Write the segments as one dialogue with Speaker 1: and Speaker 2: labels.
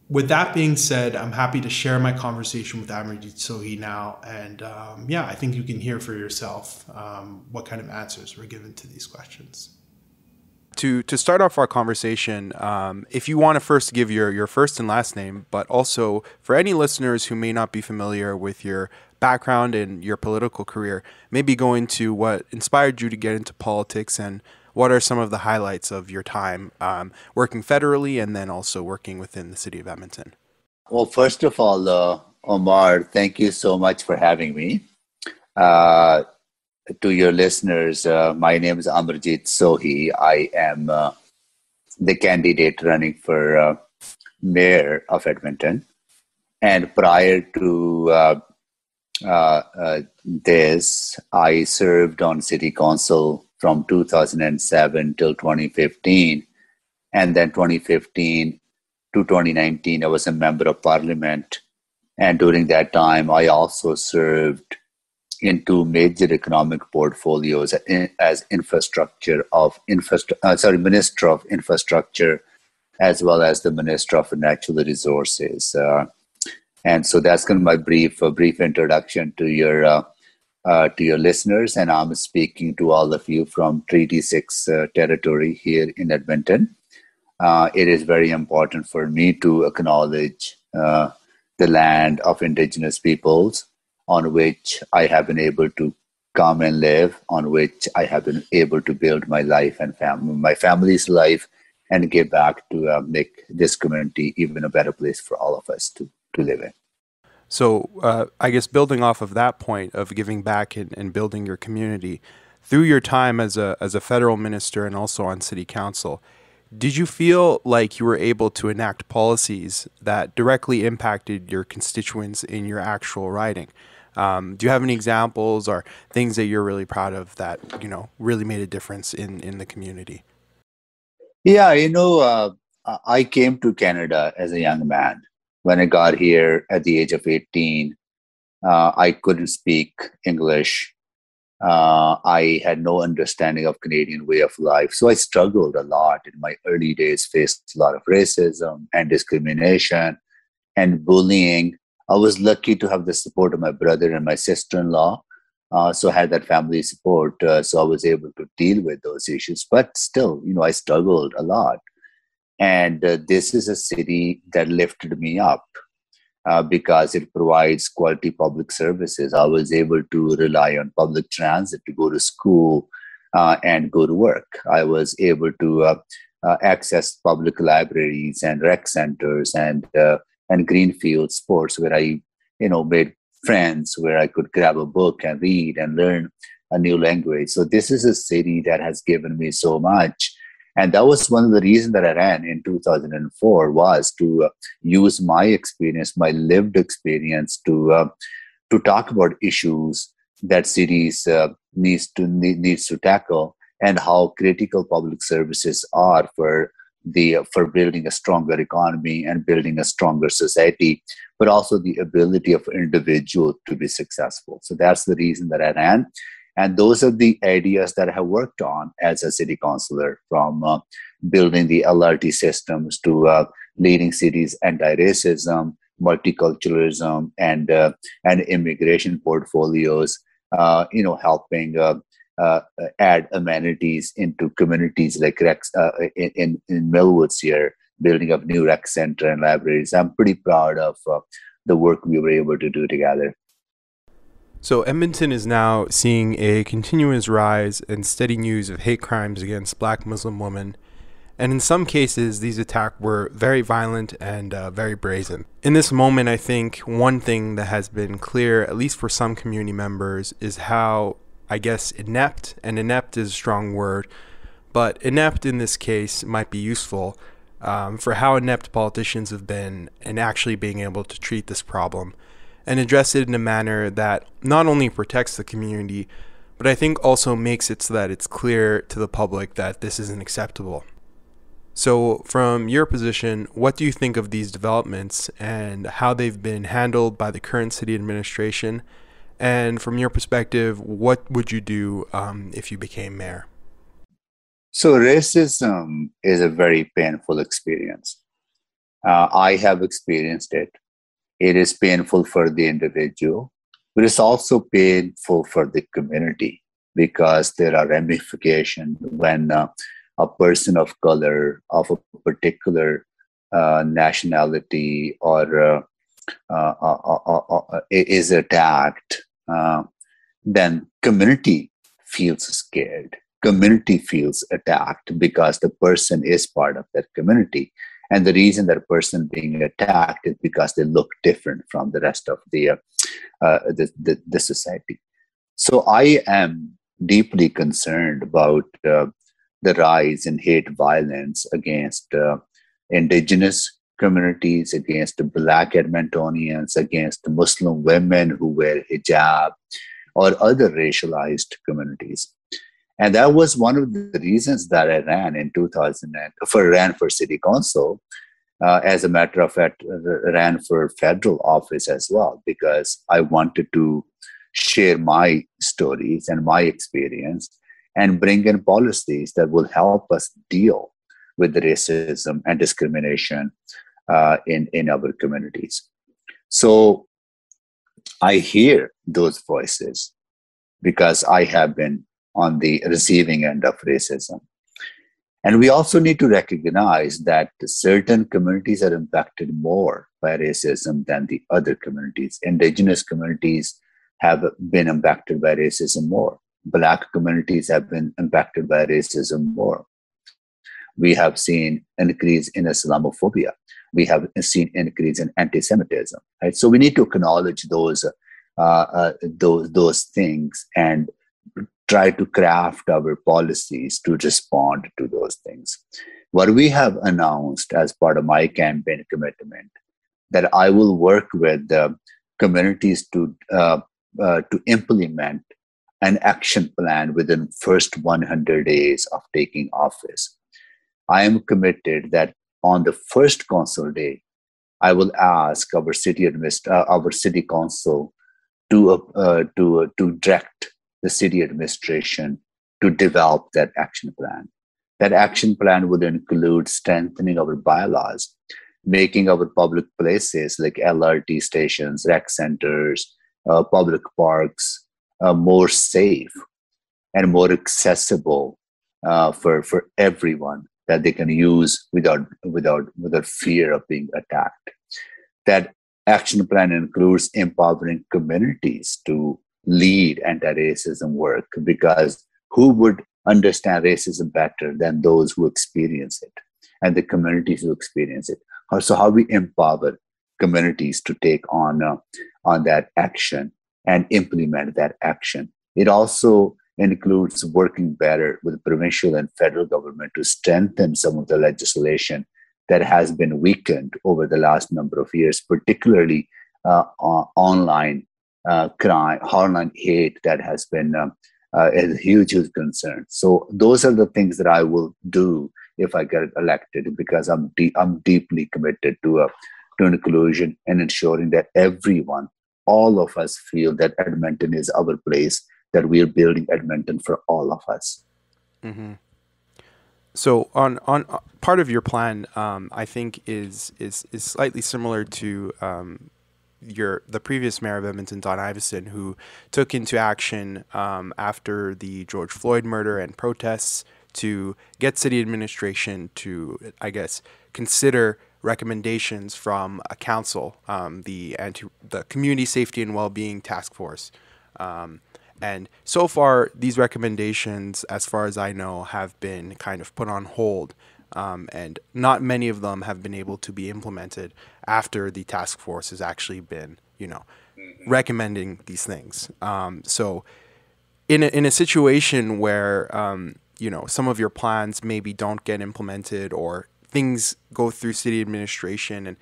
Speaker 1: With that being said, I'm happy to share my conversation with Amarjeet Sohi now. And I think you can hear for yourself what kind of answers were given to these questions.
Speaker 2: To start off our conversation, if you want to first give your first and last name, but also for any listeners who may not be familiar with your background and your political career, maybe go into what inspired you to get into politics and what are some of the highlights of your time working federally and then also working within the city of Edmonton.
Speaker 3: Well, first of all, Omar, thank you so much for having me. Uh, to your listeners, my name is Amarjeet Sohi. I am the candidate running for mayor of Edmonton. And prior to this, I served on city council from 2007 till 2015. And then 2015 to 2019, I was a member of parliament. And during that time, I also served in two major economic portfolios as Minister of Infrastructure, as well as the Minister of Natural Resources. And so that's going to be my brief introduction to your listeners. And I'm speaking to all of you from Treaty 6 territory here in Edmonton. It is very important for me to acknowledge the land of Indigenous peoples on which I have been able to come and live, on which I have been able to build my life and my family's life, and give back to make this community even a better place for all of us to live in.
Speaker 2: So I guess building off of that point of giving back and building your community, through your time as a federal minister and also on city council, did you feel like you were able to enact policies that directly impacted your constituents in your actual riding? Do you have any examples or things that you're really proud of that, really made a difference in the community?
Speaker 3: Yeah, I came to Canada as a young man. When I got here at the age of 18, I couldn't speak English. I had no understanding of Canadian way of life. So I struggled a lot in my early days, faced a lot of racism and discrimination and bullying. I was lucky to have the support of my brother and my sister-in-law. So I had that family support. So I was able to deal with those issues. But still, I struggled a lot. And this is a city that lifted me up because it provides quality public services. I was able to rely on public transit to go to school and go to work. I was able to access public libraries and rec centers and greenfield sports where I, made friends, where I could grab a book and read and learn a new language. So this is a city that has given me so much. And that was one of the reasons that I ran in 2004 was to use my experience, my lived experience to talk about issues that cities needs to tackle and how critical public services are for building a stronger economy and building a stronger society, but also the ability of individual to be successful. So that's the reason that I ran. And those are the ideas that I have worked on as a city councillor, from building the LRT systems to leading cities anti-racism, multiculturalism, and immigration portfolios. Helping add amenities into communities like in Millwoods here, building up new rec center and libraries. I'm pretty proud of the work we were able to do together.
Speaker 2: So Edmonton is now seeing a continuous rise and steady news of hate crimes against Black Muslim women. And in some cases, these attacks were very violent and very brazen. In this moment, I think one thing that has been clear, at least for some community members, is how, I guess, inept, and inept is a strong word, but inept in this case might be useful for how inept politicians have been in actually being able to treat this problem and address it in a manner that not only protects the community, but I think also makes it so that it's clear to the public that this isn't acceptable. So from your position, what do you think of these developments and how they've been handled by the current city administration? And from your perspective, what would you do if you became mayor?
Speaker 3: So racism is a very painful experience. I have experienced it. It is painful for the individual, but it's also painful for the community because there are ramifications when a person of color, of a particular nationality, or is attacked. Then community feels scared. Community feels attacked because the person is part of that community. And the reason that person being attacked is because they look different from the rest of the society. So I am deeply concerned about the rise in hate violence against indigenous communities, against Black Edmontonians, against Muslim women who wear hijab, or other racialized communities. And that was one of the reasons that I ran in 2000 ran for city council. As a matter of fact, ran for federal office as well, because I wanted to share my stories and my experience and bring in policies that will help us deal with the racism and discrimination in our communities. So I hear those voices because I have been on the receiving end of racism. And we also need to recognize that certain communities are impacted more by racism than the other communities. Indigenous communities have been impacted by racism more. Black communities have been impacted by racism more. We have seen an increase in Islamophobia. We have seen increase in anti-Semitism. Right? So we need to acknowledge those things and try to craft our policies to respond to those things. What we have announced as part of my campaign commitment, that I will work with the communities to implement an action plan within first 100 days of taking office. I am committed that on the first council day, I will ask our city council to direct the city administration to develop that action plan. That action plan would include strengthening our bylaws, making our public places like LRT stations, rec centers, public parks more safe and more accessible for everyone, that they can use without fear of being attacked. That action plan includes empowering communities to lead anti-racism work, because who would understand racism better than those who experience it and the communities who experience it? So how we empower communities to take on that action and implement that action. It also includes working better with provincial and federal government to strengthen some of the legislation that has been weakened over the last number of years, particularly online crime, online hate that has been a huge concern. So those are the things that I will do if I get elected, because I'm deeply committed to inclusion and ensuring that everyone, all of us, feel that Edmonton is our place, that we are building Edmonton for all of us.
Speaker 2: Mm-hmm. So on part of your plan, I think is slightly similar to the previous mayor of Edmonton, Don Iveson, who took into action after the George Floyd murder and protests to get city administration to, I guess, consider recommendations from a council, the Community Safety and Wellbeing Task Force. And so far, these recommendations, as far as I know, have been kind of put on hold. And not many of them have been able to be implemented after the task force has actually been, recommending these things. So in a situation where, some of your plans maybe don't get implemented, or things go through city administration, and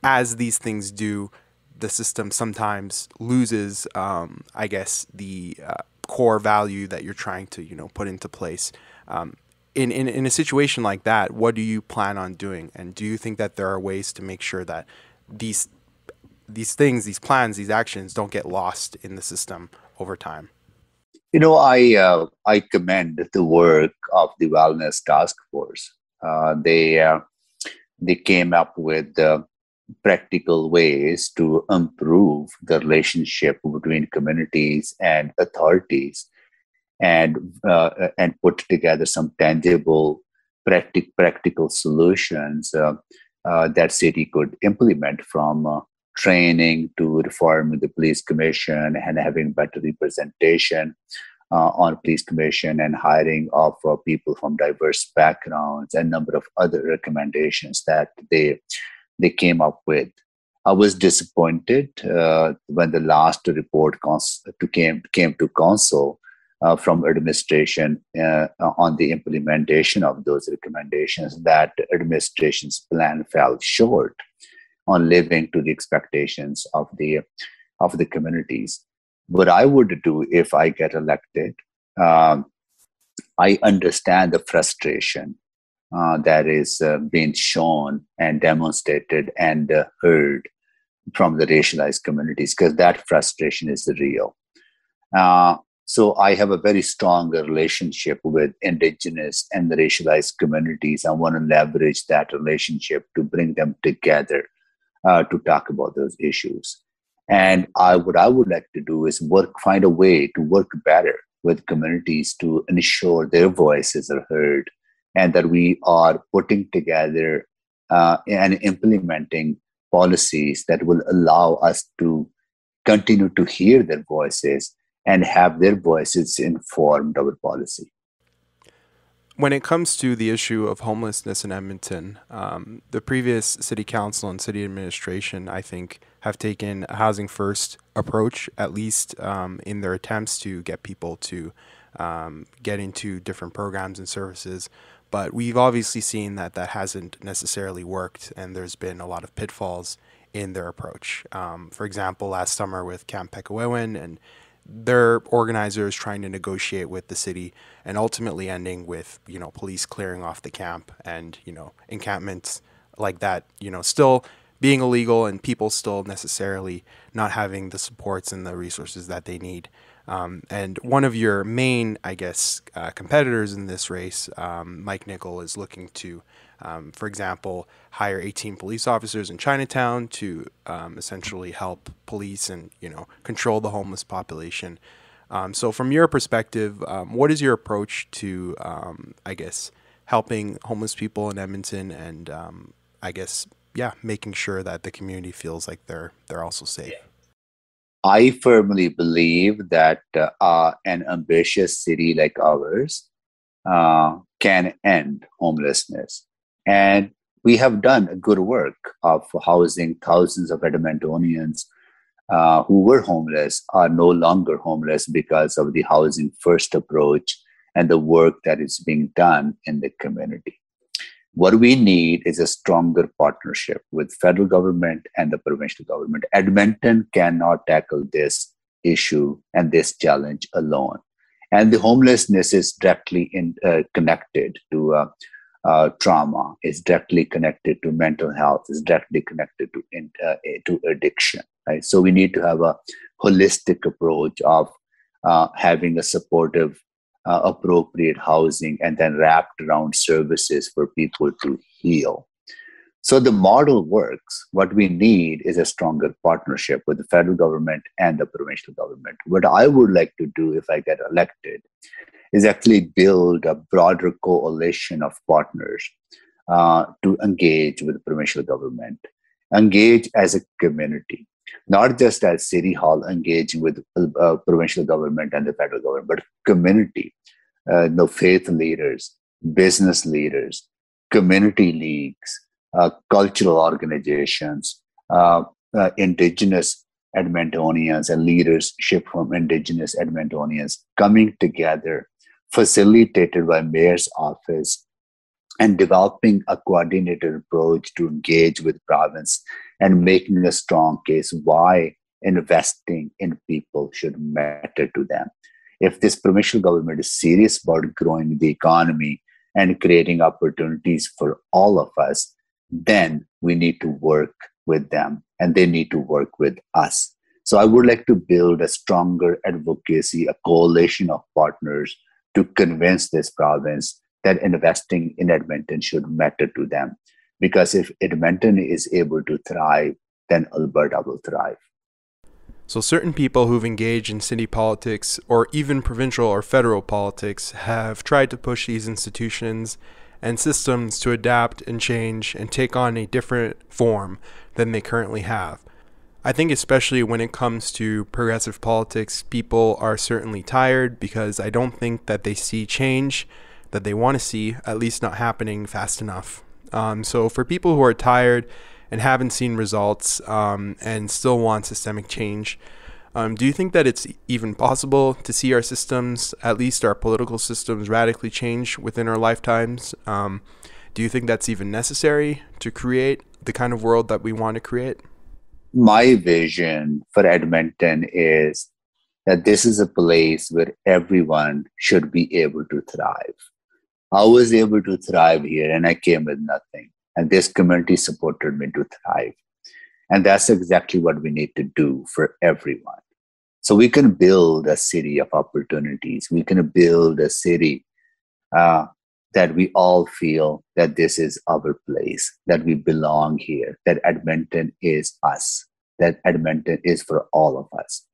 Speaker 2: as these things do, the system sometimes loses, I guess, the core value that you're trying to, put into place. In a situation like that, what do you plan on doing? And do you think that there are ways to make sure that these things, these plans, these actions don't get lost in the system over time?
Speaker 3: I commend the work of the Wellness Task Force. they came up with practical ways to improve the relationship between communities and authorities, and put together some tangible, practical solutions that city could implement, from training to reform the police commission and having better representation on police commission, and hiring of people from diverse backgrounds, and number of other recommendations that they came up with. I was disappointed when the last report came to council from administration on the implementation of those recommendations, that administration's plan fell short on living to the expectations of the communities. What I would do if I get elected, um, I understand the frustration that is being shown and demonstrated and heard from the racialized communities, because that frustration is real. Uh, so I have a very strong relationship with indigenous and racialized communities. I want to leverage that relationship to bring them together to talk about those issues. And what I would like to do is find a way to work better with communities to ensure their voices are heard, and that we are putting together and implementing policies that will allow us to continue to hear their voices and have their voices informed our policy.
Speaker 2: When it comes to the issue of homelessness in Edmonton, the previous city council and city administration, I think, have taken a housing first approach, at least in their attempts to get people to get into different programs and services. But we've obviously seen that that hasn't necessarily worked, and there's been a lot of pitfalls in their approach. For example, last summer with Camp Pekawewin and their organizers trying to negotiate with the city, and ultimately ending with, police clearing off the camp, and, encampments like that, still being illegal, and people still necessarily not having the supports and the resources that they need. And one of your main, I guess, competitors in this race, Mike Nickel, is looking to, for example, hire 18 police officers in Chinatown to essentially help police and, control the homeless population. So from your perspective, what is your approach to, I guess, helping homeless people in Edmonton, and, I guess, making sure that the community feels like they're also safe?
Speaker 3: I firmly believe that an ambitious city like ours can end homelessness. And we have done a good work of housing thousands of Edmontonians who were homeless, are no longer homeless because of the housing first approach and the work that is being done in the community. What we need is a stronger partnership with federal government and the provincial government. Edmonton cannot tackle this issue and this challenge alone. And the homelessness is directly connected to trauma, is directly connected to mental health, is directly connected to addiction. Right? So we need to have a holistic approach of having a supportive appropriate housing, and then wrapped around services for people to heal. So the model works. What we need is a stronger partnership with the federal government and the provincial government. What I would like to do if I get elected is actually build a broader coalition of partners to engage with the provincial government, engage as a community, not just as City Hall engaging with provincial government and the federal government, but community, faith leaders, business leaders, community leagues, cultural organizations, indigenous Edmontonians and leadership from indigenous Edmontonians coming together, facilitated by mayor's office, and developing a coordinated approach to engage with province and making a strong case why investing in people should matter to them. If this provincial government is serious about growing the economy and creating opportunities for all of us, then we need to work with them and they need to work with us. So I would like to build a stronger advocacy, a coalition of partners to convince this province that investing in Edmonton should matter to them. Because if Edmonton is able to thrive, then Alberta will thrive.
Speaker 2: So certain people who've engaged in city politics or even provincial or federal politics have tried to push these institutions and systems to adapt and change and take on a different form than they currently have. I think especially when it comes to progressive politics, people are certainly tired because I don't think that they see change that they want to see, at least not happening fast enough. So for people who are tired and haven't seen results and still want systemic change, do you think that it's even possible to see our systems, at least our political systems, radically change within our lifetimes? Do you think that's even necessary to create the kind of world that we want to create?
Speaker 3: My vision for Edmonton is that this is a place where everyone should be able to thrive. I was able to thrive here and I came with nothing. And this community supported me to thrive. And that's exactly what we need to do for everyone. So we can build a city of opportunities. We can build a city that we all feel that this is our place, that we belong here, that Edmonton is us, that Edmonton is for all of us.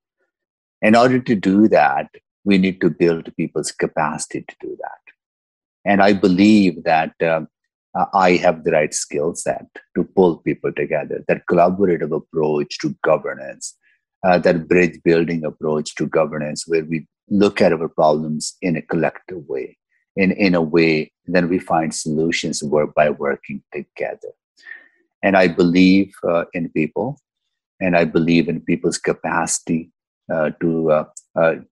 Speaker 3: In order to do that, we need to build people's capacity to do that. And I believe that I have the right skill set to pull people together, that collaborative approach to governance, that bridge building approach to governance, where we look at our problems in a collective way, in a way that we find solutions by working together. And I believe in people, and I believe in people's capacity to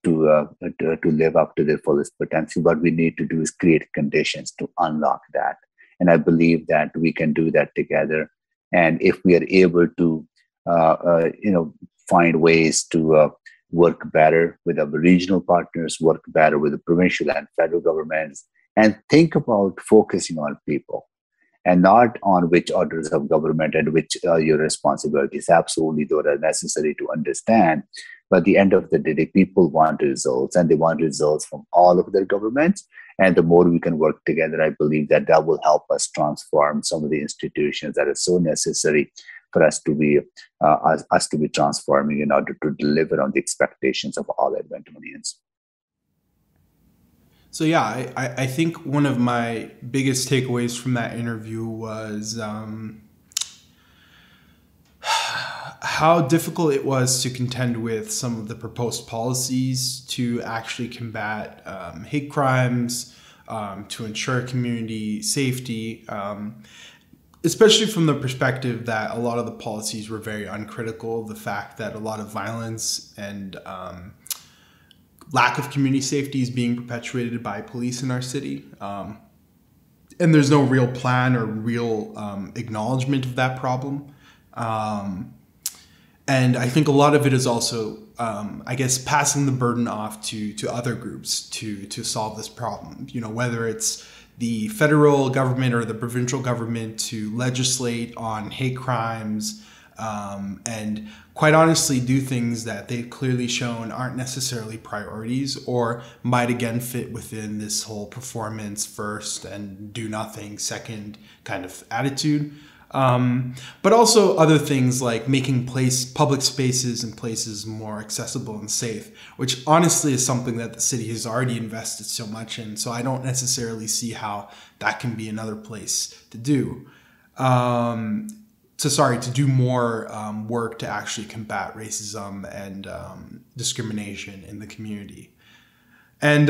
Speaker 3: live up to their fullest potential. What we need to do is create conditions to unlock that. And I believe that we can do that together. And if we are able to, find ways to work better with our regional partners, work better with the provincial and federal governments, and think about focusing on people and not on which orders of government and which are your responsibilities. Absolutely, those are necessary to understand. But at the end of the day, people want results, and they want results from all of their governments. And the more we can work together, I believe that that will help us transform some of the institutions that are so necessary for us to be transforming in order to deliver on the expectations of all Edmontonians.
Speaker 1: So yeah, I think one of my biggest takeaways from that interview was how difficult it was to contend with some of the proposed policies to actually combat hate crimes, to ensure community safety, especially from the perspective that a lot of the policies were very uncritical of the fact that a lot of violence and lack of community safety is being perpetuated by police in our city. And there's no real plan or real acknowledgement of that problem. And I think a lot of it is also, passing the burden off to other groups to solve this problem. You know, whether it's the federal government or the provincial government to legislate on hate crimes, and quite honestly do things that they've clearly shown aren't necessarily priorities or might again fit within this whole performance first and do nothing second kind of attitude. But also other things like making public spaces and places more accessible and safe, which honestly is something that the city has already invested so much in. So I don't necessarily see how that can be another place to do. To do more work to actually combat racism and discrimination in the community. And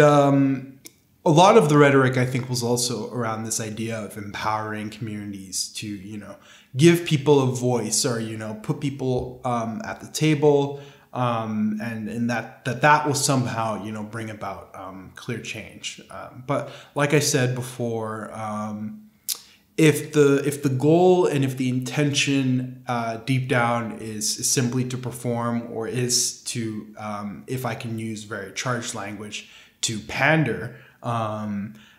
Speaker 1: a lot of the rhetoric, I think, was also around this idea of empowering communities to, give people a voice or, put people at the table, and that will somehow, bring about clear change. But like I said before, if the goal and if the intention deep down is simply to perform or is to, if I can use very charged language, to pander,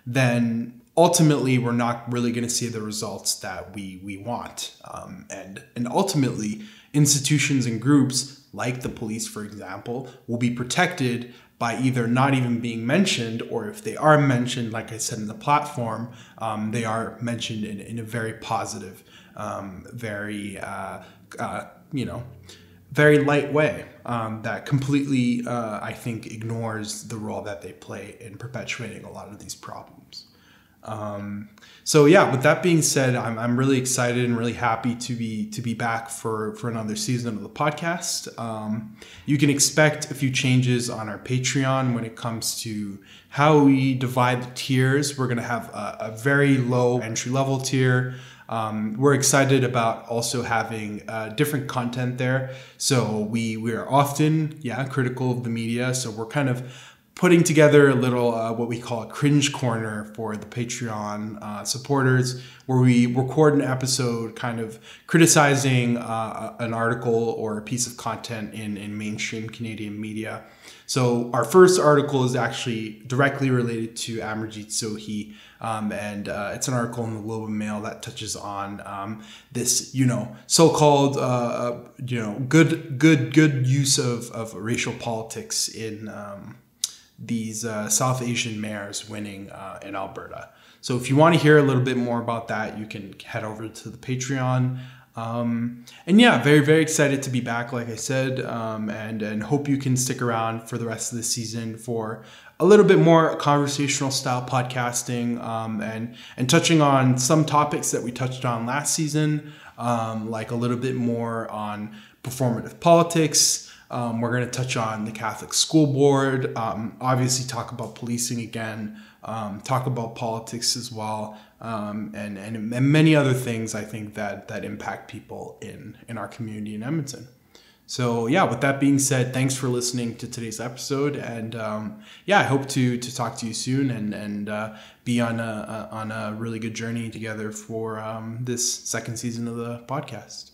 Speaker 1: then ultimately we're not really going to see the results that we want. And ultimately institutions and groups like the police, for example, will be protected by either not even being mentioned, or if they are mentioned, like I said in the platform, they are mentioned in a very positive, very very light way, that completely, I think, ignores the role that they play in perpetuating a lot of these problems. So yeah, with that being said, I'm really excited and really happy to be back for another season of the podcast. You can expect a few changes on our Patreon when it comes to how we divide the tiers. We're going to have a very low entry level tier. We're excited about also having different content there. So we are often, critical of the media. So we're kind of putting together a little what we call a cringe corner for the Patreon supporters, where we record an episode kind of criticizing an article or a piece of content in mainstream Canadian media. So our first article is actually directly related to Amarjeet Sohi, and it's an article in the Globe and Mail that touches on this, so-called, good use of racial politics in these South Asian mayors winning in Alberta. So if you want to hear a little bit more about that, you can head over to the Patreon. And yeah, very, very excited to be back, like I said, and hope you can stick around for the rest of the season for a little bit more conversational style podcasting, and touching on some topics that we touched on last season, like a little bit more on performative politics. We're going to touch on the Catholic School Board, obviously talk about policing again, talk about politics as well, and many other things I think that impact people in our community in Edmonton. So yeah, with that being said, thanks for listening to today's episode, and I hope to talk to you soon and be on a really good journey together for this second season of the podcast.